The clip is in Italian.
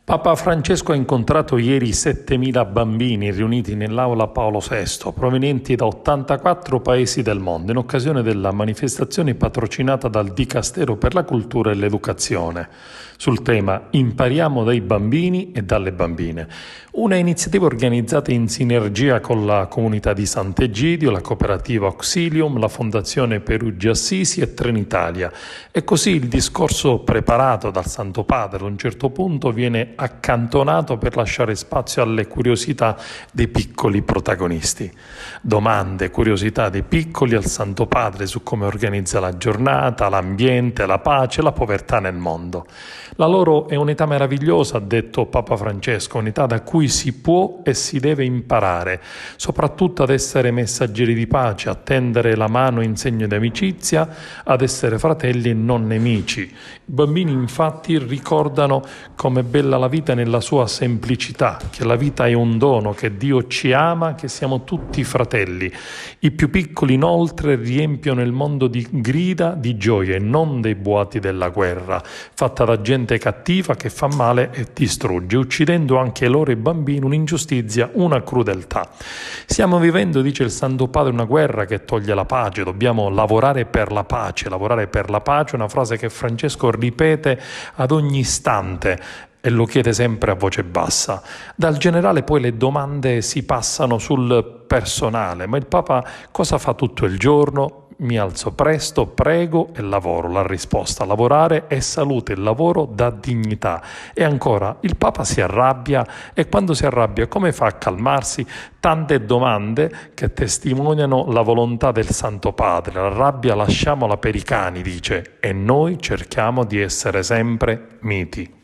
Papa Francesco ha incontrato ieri 7.000 bambini riuniti nell'Aula Paolo VI, provenienti da 84 paesi del mondo, in occasione della manifestazione patrocinata dal Dicastero per la Cultura e l'Educazione, sul tema Impariamo dai bambini e dalle bambine. Una iniziativa organizzata in sinergia con la comunità di Sant'Egidio, la cooperativa Auxilium, la Fondazione Perugia Assisi e Trenitalia. E così il discorso preparato dal Santo Padre a un certo punto viene accantonato per lasciare spazio alle curiosità dei piccoli protagonisti. Domande, curiosità dei piccoli al Santo Padre su come organizza la giornata, l'ambiente, la pace, la povertà nel mondo. La loro è un'età meravigliosa, ha detto Papa Francesco, un'età da cui si può e si deve imparare, soprattutto ad essere messaggeri di pace, a tendere la mano in segno di amicizia, ad essere fratelli e non nemici. I bambini infatti ricordano com'è bella la vita nella sua semplicità, che la vita è un dono, che Dio ci ama, che siamo tutti fratelli. I più piccoli inoltre riempiono il mondo di grida di gioia e non dei boati della guerra, fatta da gente cattiva che fa male e distrugge, uccidendo anche loro i bambini, un'ingiustizia, una crudeltà. Stiamo vivendo, dice il Santo Padre, una guerra che toglie la pace, dobbiamo lavorare per la pace, una frase che Francesco ripete ad ogni istante e lo chiede sempre a voce bassa. Dal generale poi le domande si passano sul personale, ma il Papa cosa fa tutto il giorno? Mi alzo presto, prego e lavoro. La risposta: lavorare è salute, il lavoro dà dignità. E ancora, il Papa si arrabbia e quando si arrabbia come fa a calmarsi? Tante domande che testimoniano la volontà del Santo Padre. La rabbia lasciamola per i cani, dice, e noi cerchiamo di essere sempre miti.